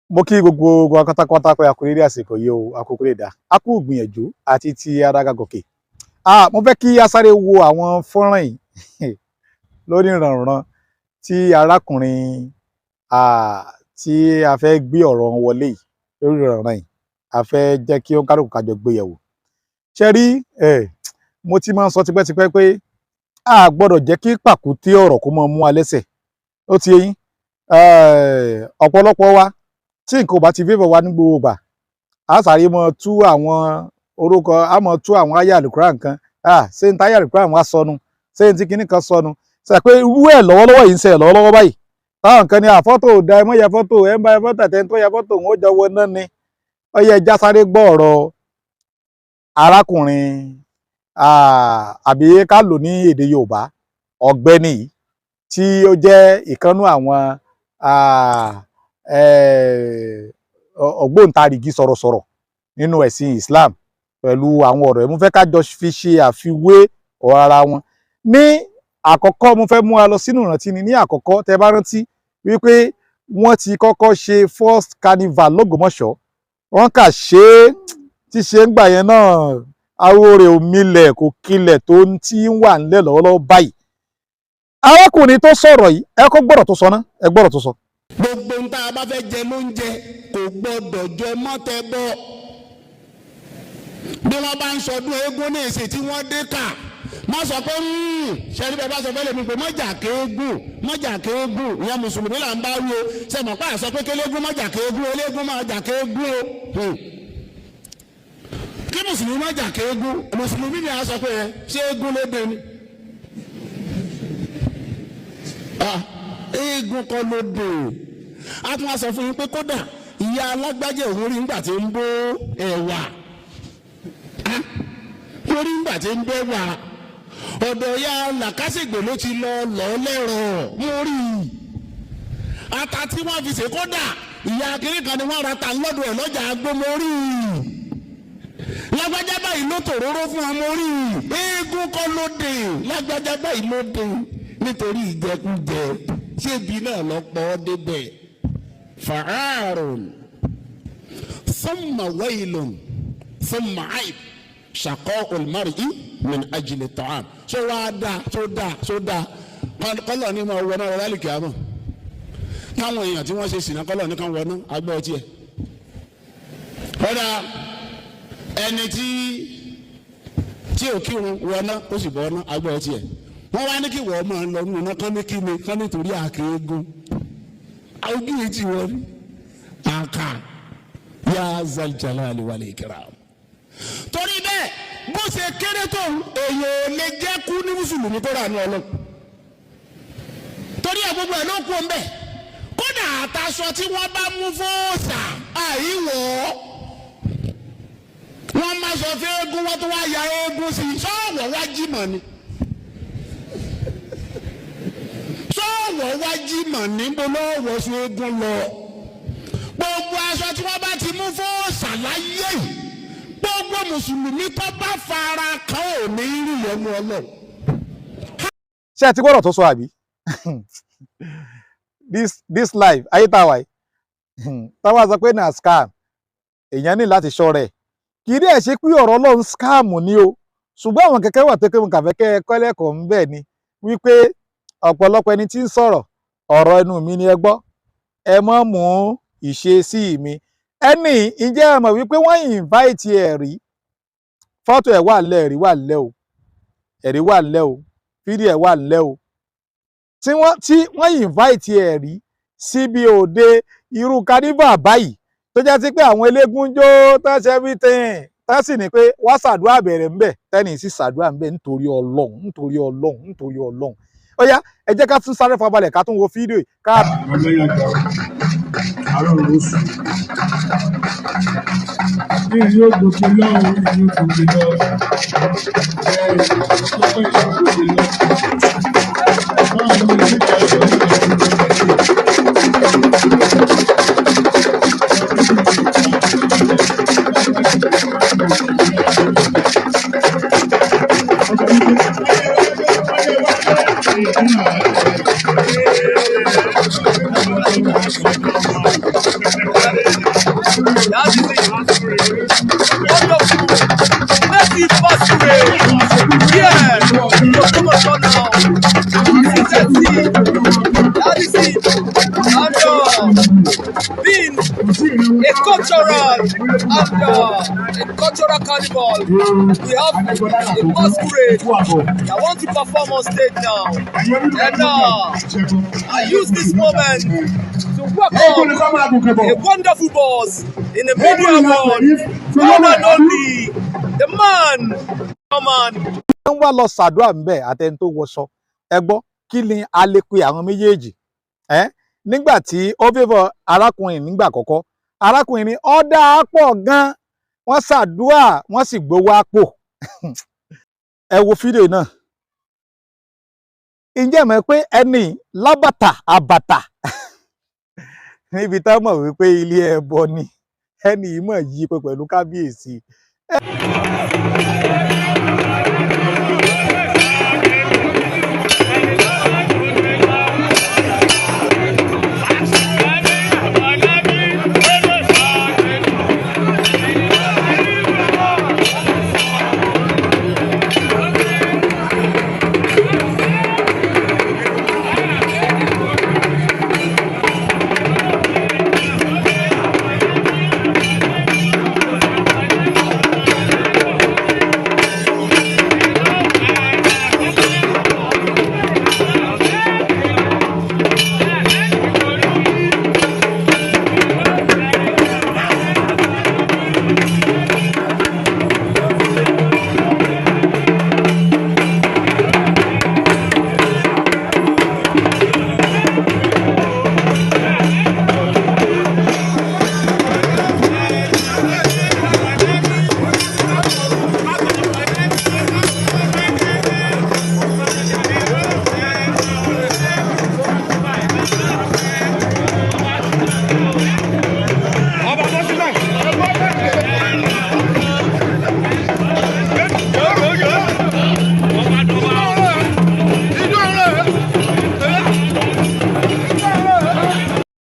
Mo kí gbogbo wa pátápátá pé a kú dédé àsìkò yìí o, a kú kú lè dá. A kú gbìyànjú àti ti arága gòkè. Mo fẹ́ kí a sáré wo àwọn fọ́nrán yìí lórí ìrànràn tí arákùnrin tí a fẹ́ gbé ọ̀rọ̀ wọn wọlé yìí lórí ìrànràn yìí. A fẹ́ jẹ́ kí ó ń kálukú kájọ gbé yẹ̀wò. Ṣé rí mo ti máa ń sọ tipẹ́tipẹ́ pé a gbọ́dọ̀ jẹ́ kí pàkúté ọ̀rọ̀ kó máa mú wa lẹ́sẹ̀. Ó ti yé yín. Ọ̀pọ̀lọpọ̀ wa tí nǹkan ò bá ti favour wa ní gbogbo ìgbà, a sáré mọ tú àwọn orúkọ, a mọ tú àwọn àyá àlùkùránì nǹkan, ṣé n táyà àlùkùránì wá sọnù, ṣé n tí kinní kan sọnù. Ṣé pé irú ẹ̀ lọ́wọ́lọ́wọ́ yìí ń ṣẹlẹ̀ lọ́wọ́lọ́wọ́ báyìí. Táwọn nǹkan ní àfọ́tò ò da, ẹ mọ́ ya fọ́tò, ẹ ń bá ya fọ́tò àtẹni tó ya fọ́tò òun ó jọ wọ náà ni. Ó yẹ ẹja sáré gbọ́ ọ̀rọ̀ arákùnrin àbí ká lò ní èdè Yorùbá, ọ̀gbẹ́ni yìí tí ó jẹ́ ìkànnú àwọn ògbóǹtarìgì sọ̀rọ̀sọ̀rọ̀ nínú ẹ̀sìn Islam pẹ̀lú àwọn ọ̀rọ̀ ẹ̀. Mo fẹ́ ká jọ fi ṣe àfiwé ọ̀rọ̀ ara wọn. Ní àkọ́kọ́ mo fẹ́ mú wa lọ sínú ìrántí ni. Ní àkọ́kọ́ tẹ́ bá rántí wípé wọ́n ti kọ́kọ́ ṣe first carnival l'Ógbómọ̀ṣọ́. Wọ́n kà ṣe é tí ṣe ń gbà yẹn náà ariwo rẹ̀ ò milẹ̀ kò kilẹ̀ tó ń tí ń wà nílẹ̀ lọ́wọ́lọ́wọ́ báyìí. Arákùnrin tó sọ̀rọ̀ yìí ẹ kọ́ gbọ́dọ̀ tó sọ ná, ẹ gbọ́dọ̀ tó sọ. Gbogbo ń tá a bá fẹ́ jẹ lóúnjẹ kò gbọ́dọ̀ jẹ mọ́tẹ́ bọ́. Bí wọ́n bá ń sọdún eégún ní ìsìn tí wọ́n dé kà, má sọ pé ṣẹ́ni bẹ́ẹ̀ bá sọ fẹ́lẹ̀ mi pé mọ́jà kéégún ìyẹn mùsùlùmí là ń bá wí o. Ṣé mọ̀ pé àṣọ pé kélégún mọ́jà kéégún eléégún máa jà kéégún o. Kí mùsùlùmí má jà kéégún, mùsùlùmí ni a sọ pé ṣé eégún ló dé ni. Eégún kọ́ ló dé. A tún wá sọ fún yín pé kódà ìyá alágbájá òun rí nígbà tí ń bó ẹ̀wà. Ó rí nígbà tí ń bó ẹ̀wà. Ọ̀dọ̀ ya làkàṣègbè ló ti lọ lẹ́rọ̀ mo rí i. Ata tí wọ́n fi ṣe kódà ìyá kiri kan ni wọ́n ra ta lọ́dọ̀ ẹ̀ lọ́jà agbó mo rí i. Lágbájá báyìí ló tòróró fún wa mo rí i. Eégún kọ́ ló dé. Lágbájá báyìí ló dé nítorí ìjẹkújẹ. Ṣé ibi náà lọ pọ̀ ọ́ débẹ̀? Fa'arun thumma waylun thumma aib shaqa'ul mar'i min ajli ta'am. Ṣé wàá dá kọ́lọ̀ ní ma wọ náà rálì kìámọ̀? Káwọn èèyàn tí wọ́n ṣe sìnà kọ́lọ̀ ní kan wọ náà agbẹ́ ọtí ẹ̀. Kọ́dà ẹni tí ò kírun wọ náà ó sì bọ́ náà agbẹ́ ọtí ẹ̀. Wọ́n wá ní kí wọ́n máa lọ nínú náà kán ní kí ni kán nítorí àkéégún. Ojú yìí ti wọ́n rí àkà yá zal jalali wal ikram. Torí bẹ́ẹ̀ bó ṣe kéré tó èèyàn ò lè jẹ́ kú ní mùsùlùmí tó rà ní ọlọ́. Torí ẹ̀ gbogbo ẹ̀ ló kú ọ̀nbẹ. Kódà àtàṣọ tí wọ́n bá mú fóòsà àìwọ̀ wọ́n máa sọ fún eégún wọ́n tó wá ya eégún sí i sọ́ọ̀wọ̀ wá jímọ̀ ni. Sọ́ọ̀wọ̀ wá jímọ̀ níbo lọ́wọ́ sí eégún lọ. Gbogbo aṣọ tí wọ́n bá ti mú fóòsà láyé yìí gbogbo mùsùlùmí tó bá fara kan ò ní rí lẹ́nu ọlọ́run. Ṣé ẹ ti gbọ́dọ̀ tó sọ àbí? This life ayé tá a wà yìí táwa sọ pé na scam èèyàn ní láti ṣọ́ rẹ̀ kì í dẹ̀ ṣe pé ọ̀rọ̀ ọlọ́run scam ni o, ṣùgbọ́n àwọn kẹ̀kẹ́ wà tó kéwọn kàfẹ́ kẹ́ ẹ kọ́lẹ́kọ̀ọ́ ń bẹ̀ ni wípé ọ̀pọ̀lọpọ̀ ẹni tí ń sọ̀rọ̀ ọ̀rọ̀ ẹnu mi ni ẹ gbọ́, ẹ mọ́ mú ìṣesí mi. Ẹni ìjẹ́ ẹ mọ̀ wípé wọ́n invite ẹ̀rí fọ́tò ẹ̀ wà lẹ́ ẹ̀rí wà lẹ́ o, ẹ̀rí wà lẹ́ o, fídíò ẹ̀ wà lẹ́ o, tí wọ́n invite ẹ̀rí síbi òde irú carnival báyìí tó jẹ́ sí pé àwọn eléégún jó tán ṣe everything tán sì ní pé wọ́n ṣàdúrà bẹ̀rẹ̀ ńbẹ̀ tẹ́nì sì ṣàdúrà ńbẹ̀ nítorí Ọlọ́run. Ó yá ẹ jẹ́ ká tún sáré fọbalẹ̀ ká tún wo fídíò yìí ká. That is it. Wonderful. Massive masquerade. Yeah. Come on now. That is it. And being a cultural carnival, we have a masquerade. I want to perform on stage now. And I use this moment to welcome a wonderful boss in the media world, one and only, the man. wọ́n wá lọ ṣàdúrà ńbẹ̀ àtẹni tó wọṣọ ẹ gbọ́ kí ni a lè pe àwọn méjèèjì nígbà tí ó fẹ́fọ̀ arákùnrin nígbà àkọ́kọ́ arákùnrin ní ọ̀dà pọ̀ gan wọ́n ṣàdúrà wọ́n sì gbowó àpò ẹ wo fídíò náà ǹjẹ́ mọ̀ pé ẹni lábàtà àbàtà níbi tá mọ̀ wípé ilé ẹbọ ni ẹni yìí mọ̀ yí pé pẹ̀lú kábíyèsí.